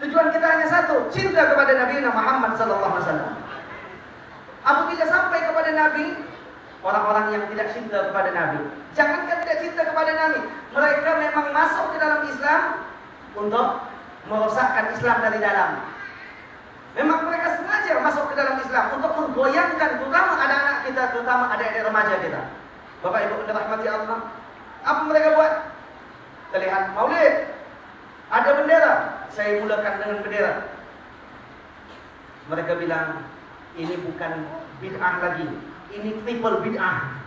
Tujuan kita hanya satu, cinta kepada Nabi Muhammad SAW. Apabila sampai kepada Nabi, orang-orang yang tidak cinta kepada Nabi, jangankan tidak cinta kepada Nabi, mereka memang masuk ke dalam Islam untuk merosakkan Islam dari dalam. Memang mereka sengaja masuk ke dalam Islam untuk menggoyangkan terutama anak-anak kita, terutama adik-adik remaja kita. Bapak Ibu dirahmati Allah. Apa mereka buat? Terlihat maulid, ada bendera, saya mulakan dengan bendera. Mereka bilang, ini bukan bid'ah lagi, ini triple bid'ah.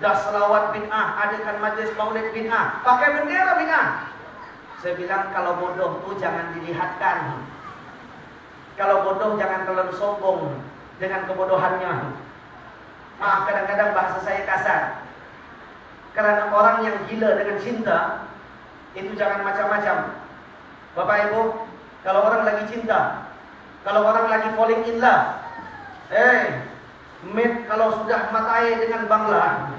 Dah selawat bid'ah, adakan majlis maulid bid'ah, pakai bendera bid'ah. Saya bilang, kalau bodoh tu jangan dilihatkan. Kalau bodoh jangan terlalu sombong dengan kebodohannya. Maaf, kadang-kadang bahasa saya kasar. Karena orang yang gila dengan cinta itu jangan macam-macam. Bapak Ibu, kalau orang lagi cinta, kalau orang lagi falling in love, mate kalau sudah mata air dengan Bangla,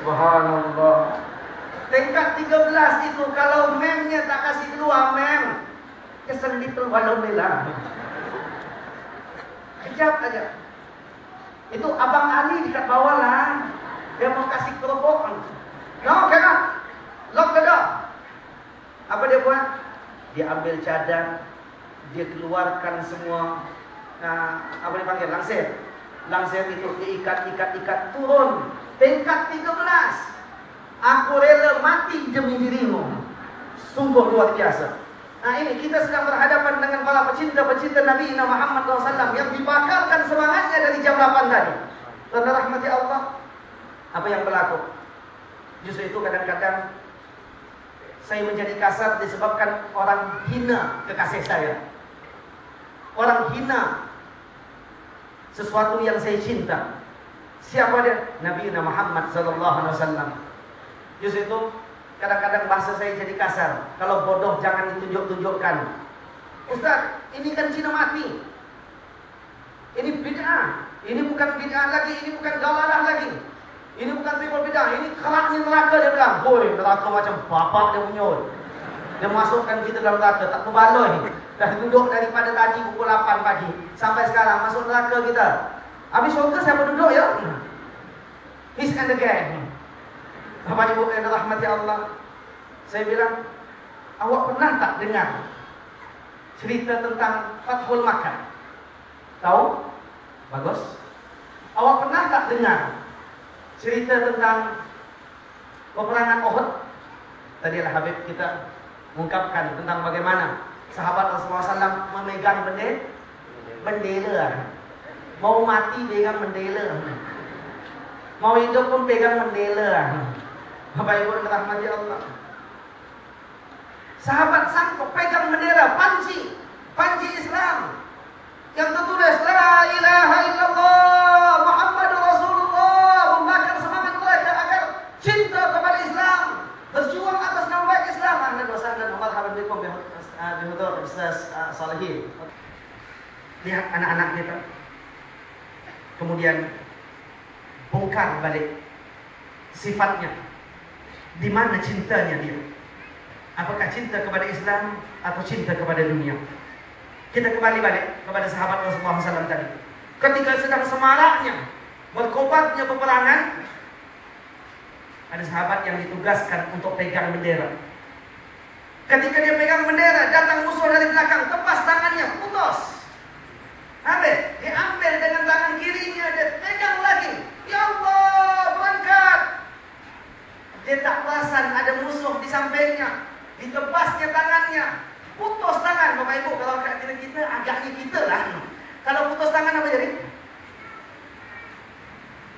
subhanallah. Tingkat 13 itu kalau memnya tak kasih keluar, mem keselip walau melah. Kejap aja. Itu Abang Ali dekat bawah lah. Dia mau kasih kerupuk. No, cannot. Lock the door. Apa dia buat? Dia ambil cadar, dia keluarkan semua apa dipanggil? Langsir. Langsir itu diikat, turun. Tingkat 13. Aku rela mati demi dirimu. Sungguh luar biasa. Nah, ini kita sedang berhadapan dengan para pecinta-pecinta Nabi Muhammad SAW yang dibakarkan semangatnya dari jam 8 tadi. Karena rahmati Allah, apa yang berlaku? Justru itu kadang-kadang saya menjadi kasar disebabkan orang hina kekasih saya. Orang hina sesuatu yang saya cinta. Siapa dia? Nabi Muhammad SAW. Justru itu kadang-kadang bahasa saya jadi kasar. Kalau bodoh jangan ditunjuk-tunjukkan. Ustaz, ini kan Cina mati. Ini bid'ah. Ini bukan bid'ah lagi, ini bukan dalalah lagi. Ini bukan triple bid'ah, ini keraknya neraka dia bilang. Hoi, neraka macam bapak dia punya. Dia masukkan kita dalam neraka, tak berbaloi. Dah duduk daripada tadi pukul 8 pagi sampai sekarang masuk neraka kita. Habis syurga siapa duduk ya? His and the gang. Bapak Ibu yang dirahmati Allah, saya bilang, awak pernah tak dengar cerita tentang Fathul Makkah? Tahu? Bagus. Awak pernah tak dengar cerita tentang peperangan Uhud? Tadilah Habib kita mengungkapkan tentang bagaimana sahabat Rasulullah SAW memegang bendera. Mau mati pegang bendera, mau hidup pun pegang bendera. Bapak Ibu dirahmati Allah. Sahabat sanggup pegang bendera, panci Islam yang tertulis La ilaha illallah Muhammadur Rasulullah, membakar semangat mereka agar cinta kepada Islam, berjuang atas nama baik Islam. Ahlan wa sahlan wa marhaban bikum bihudur Ustaz Salihin. Lihat anak-anak kita, kemudian bongkar balik sifatnya. Di mana cintanya dia? Apakah cinta kepada Islam atau cinta kepada dunia? Kita kembali balik kepada sahabat Rasulullah SAW tadi. Ketika sedang semaraknya, berkobatnya peperangan, ada sahabat yang ditugaskan untuk pegang bendera. Ketika dia pegang bendera, datang musuh dari belakang, tebas tangannya, putus. Habis, diambil dengan tangan kirinya, dia pegang lagi. Ya Allah, berangkat. Dia tak perasan ada musuh di sampingnya. Ditebasnya tangannya, putus tangan. Bapak Ibu, kalau kita agaknya kita lah. Kalau putus tangan apa jadi?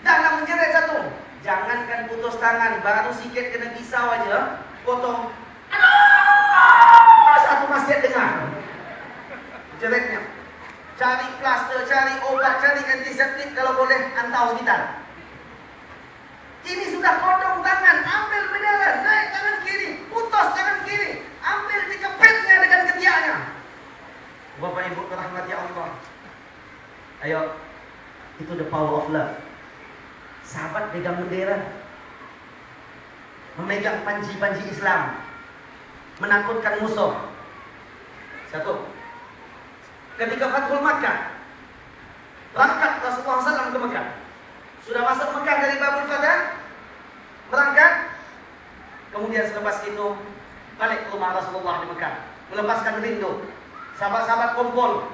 Jangan menjerit satu. Jangankan putus tangan, baru sikit kena pisau aja, potong. Aduh, satu masjid dengar jeritnya. Cari plaster, cari obat, cari antiseptik, kalau boleh hantar hospital. Ini sudah potong tangan, ambil bendera, naik tangan kiri, putus tangan kiri, ambil dikepitnya dengan ketiaknya. Bapak Ibu rahmati Allah. Ayo, itu the power of love. Sahabat pegang bendera, memegang panji-panji Islam, menakutkan musuh. Satu, ketika Fathul Makkah, berangkat Rasulullah SAW ke Mekah. Sudah masuk Mekah dari Babul Fatah, berangkat. Kemudian selepas itu balik ke rumah Rasulullah di Mekah, melepaskan rindu. Sahabat-sahabat kumpul,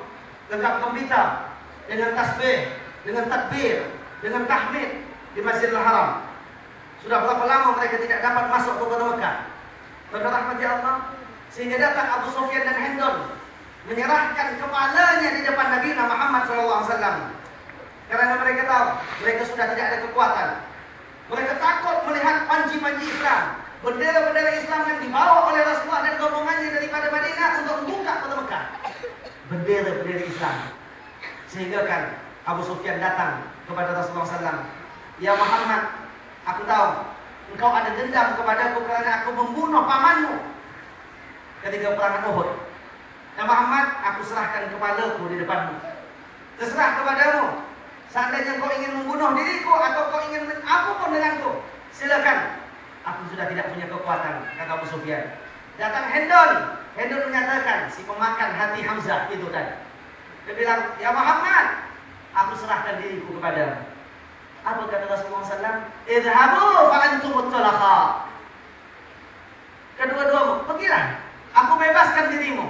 gegap gembira dengan tasbih, dengan takbir, dengan tahmid di Masjidil Haram. Sudah berapa lama mereka tidak dapat masuk ke kota Mekah. Pada rahmat Allah, sehingga datang Abu Sufyan dan Hindun menyerahkan kepalanya di depan Nabi Muhammad SAW. Karena mereka tahu mereka sudah tidak ada kekuatan. Mereka takut melihat panji-panji Islam, bendera-bendera Islam yang dibawa oleh Rasulullah dan rombongannya daripada Madinah untuk membuka kota Mekah. Bendera-bendera Islam. Sehingga kan Abu Sufyan datang kepada Rasulullah SAW. Ya Muhammad, aku tahu engkau ada dendam kepadaku karena aku membunuh pamanmu ketika perang Uhud. Ya Muhammad, aku serahkan kepalaku di depanmu. Terserah kepadamu. Seandainya kau ingin membunuh diriku atau kau ingin apapun denganku, silakan. Aku sudah tidak punya kekuatan, kata Abu Sufyan. Datang Hindun. Hindun menyatakan, si pemakan hati Hamzah itu tadi. Dia bilang, ya Muhammad, aku serahkan diriku kepadamu. Apa kata Rasulullah SAW? Idhabu fa'antumut tulaqa. Kedua-duamu, pergilah. Aku bebaskan dirimu.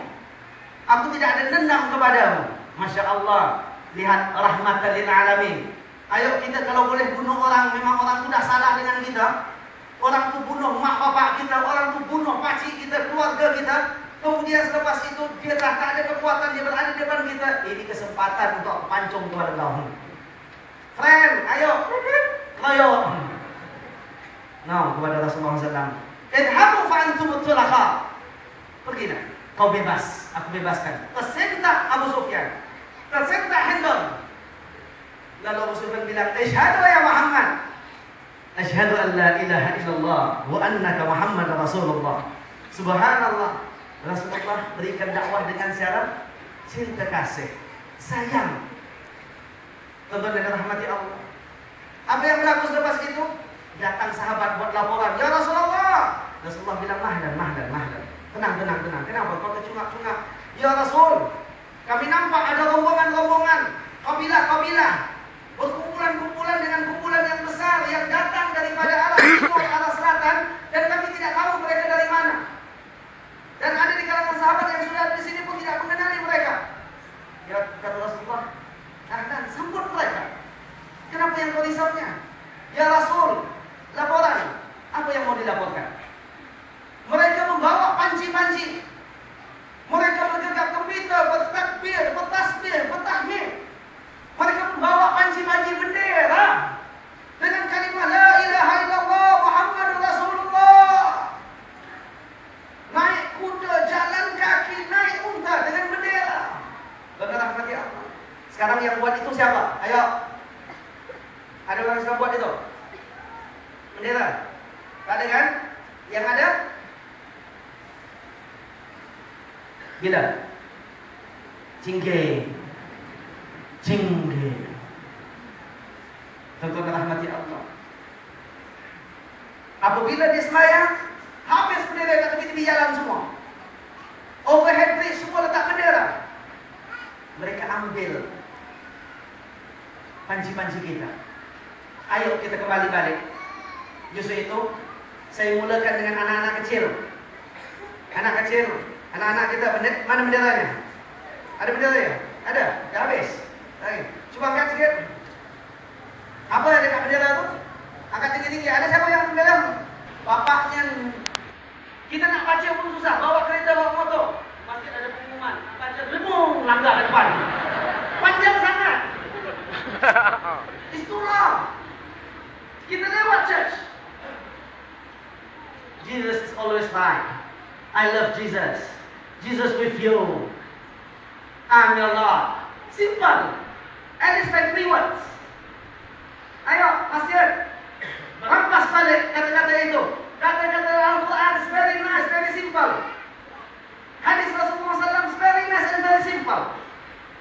Aku tidak ada dendam kepadamu. Masya Allah. Lihat rahmatan lil alamin. Ayo kita kalau boleh bunuh orang, memang orang sudah salah dengan kita. Orang tu bunuh mak bapak kita, orang tu bunuh pakcik kita, keluarga kita. Kemudian selepas itu dia dah tak ada kekuatan, dia berada di depan kita. Ini kesempatan untuk pancung kepada kau. Friend, ayo, ayo. Nah, kepada Rasulullah SAW. Idhabu fa'antumut tulaqa. Pergilah, kau bebas, aku bebaskan. Tersentak Abu Sufyan. Tersentak Hindun. Lalu Abu Sufyan bilang, Asyhadu ya Muhammad. Asyhadu an la ilaha illallah wa annaka Muhammad Rasulullah. Subhanallah. Rasulullah berikan dakwah dengan syarat cinta kasih, sayang. Tonton dengan rahmati Allah. Apa yang berlaku selepas itu? Datang sahabat buat laporan. Ya Rasulullah. Rasulullah bilang, mahlan. Tenang. Kenapa kau tercungap-cungap? Ya Rasul, kami nampak ada rombongan-rombongan, kabilah-kabilah, berkumpulan-kumpulan dengan kumpulan yang besar yang datang daripada arah timur, arah selatan, dan kami tidak tahu mereka dari mana. Dan ada di kalangan sahabat yang sudah di sini pun tidak mengenali mereka. Ya kata Rasulullah, dan sambut mereka. Kenapa yang kau risaunya? Ya Rasul, laporan. Apa yang mau dilaporkan? Mereka membawa panci-panci. Mereka bergegap gembira, bertakbir, bertasbih, bertahmid. Mereka membawa panci-panci bendera dengan kalimat La ilaha illallah Muhammadur Rasulullah. Naik kuda, jalan kaki, naik unta dengan bendera. Benar rahmati Allah. Sekarang yang buat itu siapa? Ayo. Ada orang yang buat itu? Bendera? Tak ada kan? Yang ada? Gila. Cingge. Tentu rahmati Allah. Apabila dia sembahyang, habis bendera kat tepi-tepi jalan semua. Overhead bridge semua letak bendera. Mereka ambil panci-panci kita. Ayo kita kembali balik. Justru itu saya mulakan dengan anak-anak kecil. Anak kecil, anak-anak kita, mana benderanya? Ada bendera ya? Ada? Dah habis? Cuba angkat sikit. Apa yang dekat bendera itu? Angkat tinggi-tinggi. Ada siapa yang dalam? Bapaknya. Kita nak baca pun susah. Bawa kereta, bawa motor. Pasti ada pengumuman. Nak baca, lemung, langgar ke depan. Panjang sangat. Itulah. Kita lewat church. Jesus is always right. I love Jesus. Jesus with you. I'm your Lord. Simple. And it's like 3 words. Ayo, Masjid. Rampas balik kata-kata itu. Kata-kata Al-Quran is very nice, very simple. Hadis Rasulullah SAW is very nice and very simple.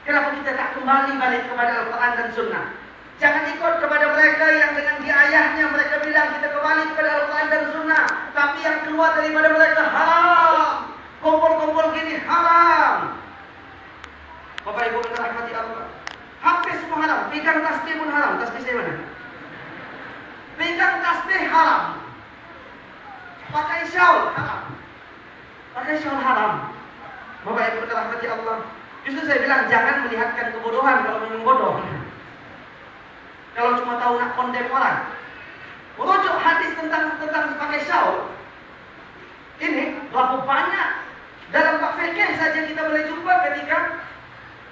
Kenapa kita tak kembali balik kepada Al-Quran dan Sunnah? Jangan ikut kepada mereka yang dengan ayahnya mereka bilang kita kembali kepada Al-Quran dan Sunnah, tapi yang keluar daripada mereka haram. Kumpul-kumpul gini haram. Bapak Ibu yang dirahmati Allah. Hampir semua haram. Pegang tasbih pun haram. Tasbih saya mana? Pegang tasbih haram. Pakai shawl haram. Pakai shawl haram. Bapak Ibu yang dirahmati Allah. Justru saya bilang jangan melihatkan kebodohan kalau memang bodoh. Kalau cuma tahu nak kondem orang. Merujuk hadis tentang pakai shawl. Ini berapa banyak dalam bab fikih saja kita boleh jumpa ketika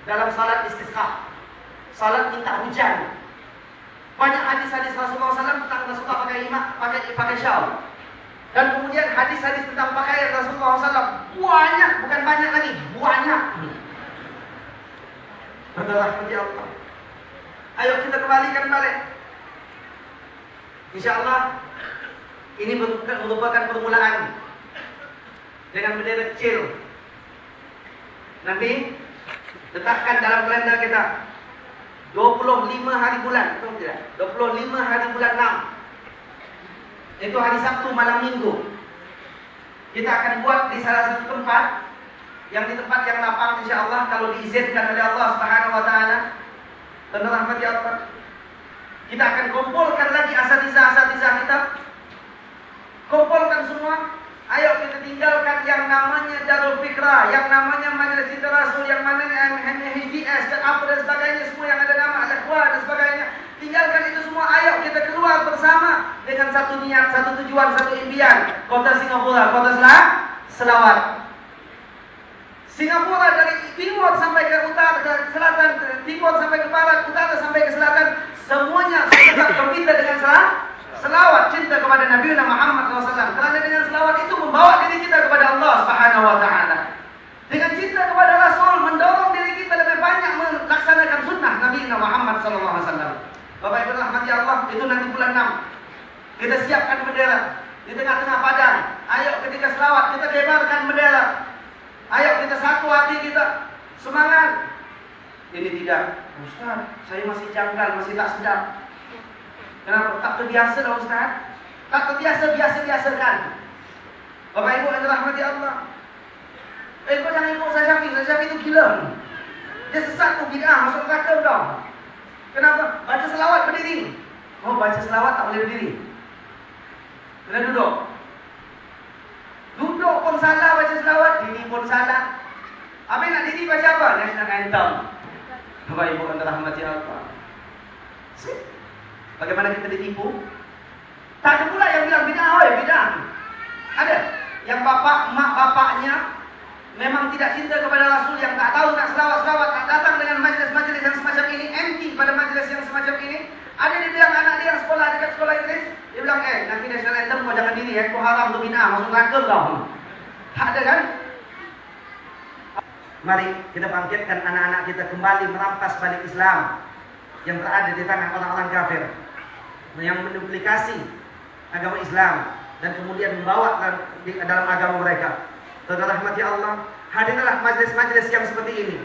dalam salat istisqa, salat minta hujan. Banyak hadis-hadis Rasulullah SAW tentang Rasulullah pakai shawl. Dan kemudian hadis-hadis tentang pakaian Rasulullah SAW banyak, bukan banyak lagi, banyak. Rahmati Allah. Ayo kita kembalikan balik. InsyaAllah ini merupakan permulaan dengan bendera kecil. Nanti letakkan dalam kalender kita 25 hari bulan, betul tidak? 25 hari bulan 6. Itu hari Sabtu malam Minggu. Kita akan buat di salah satu tempat, yang di tempat yang lapang insyaallah kalau diizinkan oleh Allah Subhanahu wa taala. Dan rahmati Allah. Kita akan kumpulkan lagi asatizah kita. Kumpulkan semua. Ayo kita tinggalkan yang namanya Darul Fikrah, yang namanya Majelis Cinta Rasul, yang namanya HDS dan apa dan sebagainya, semua yang ada nama Al-Ikhwan dan sebagainya. Tinggalkan itu semua. Ayo kita keluar bersama dengan satu niat, satu tujuan, satu impian. Kota Singapura, kota selawat. Singapura dari timur sampai ke utara, ke selatan, timur sampai ke barat, utara sampai ke selatan, semuanya tetap berpindah dengan selawat cinta kepada Nabi Muhammad SAW. Kerana dengan selawat itu membawa diri kita kepada Allah Subhanahu wa taala. Dengan cinta kepada Rasul mendorong diri kita lebih banyak melaksanakan sunnah Nabi Muhammad SAW. Bapak Ibu rahmati Allah, itu nanti bulan 6. Kita siapkan bendera di tengah-tengah padang. Ayo ketika selawat kita kibarkan bendera. Ayo kita satu hati kita. Semangat. Ini tidak, Ustaz, saya masih janggal, masih tak sedap. Kenapa? Tak terbiasa dah Ustaz. Tak terbiasa, biasa-biasakan. Bapak Ibu yang dirahmati Allah. Kau jangan ikut Ustaz Syafiq. Ustaz Syafiq itu gila. Dia sesat tu bid'ah, masuk neraka dah. Kenapa? Baca selawat berdiri. Oh, baca selawat tak boleh berdiri. Kena duduk. Duduk pun salah baca selawat, diri pun salah. Habis nak diri baca apa? National Anthem. Bapak Ibu yang dirahmati Allah. Bagaimana kita ditipu? Tak ada pula yang bilang bid'ah, oi, bid'ah. Ada yang mak bapaknya memang tidak cinta kepada Rasul, yang tak tahu nak selawat-selawat, tak datang dengan majlis-majlis yang semacam ini, anti pada majlis yang semacam ini. Ada dia bilang anak dia yang sekolah dekat sekolah Inggeris, dia bilang, nanti National Anthem kau jangan diri, kau haram tu bid'ah, masuk neraka kau. Tak ada kan? Mari kita bangkitkan anak-anak kita kembali merampas balik Islam yang berada di tangan orang-orang kafir, yang menduplikasi agama Islam dan kemudian membawa dalam agama mereka. Saudara rahmati Allah, hadirlah majlis-majlis yang seperti ini.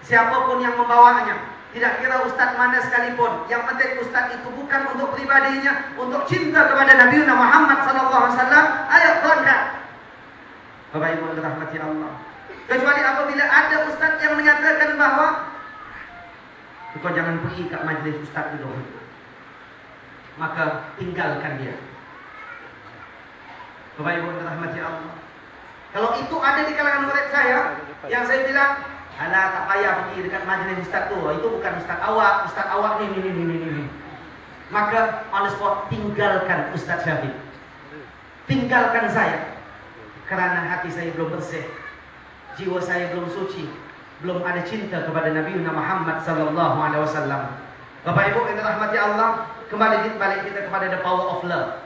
Siapapun yang membawanya, tidak kira ustaz mana sekalipun, yang penting ustaz itu bukan untuk pribadinya, untuk cinta kepada Nabi Muhammad SAW. Ayo berangkat. Bapak Ibu yang dirahmati Allah. Kecuali apabila ada ustaz yang menyatakan bahawa kau jangan pergi ke majlis ustaz itu, maka tinggalkan dia. Bapak Ibu yang dirahmati Allah. Kalau itu ada di kalangan murid saya, yang saya bilang, alah tak payah pergi dekat majlis ustaz tu, itu bukan ustaz awak ni. Maka on the spot tinggalkan Ustaz Syafiq. Tinggalkan saya. Kerana hati saya belum bersih, jiwa saya belum suci, belum ada cinta kepada Nabi Muhammad SAW. Bapak Ibu yang dirahmati Allah, kembali balik kita kepada the power of love.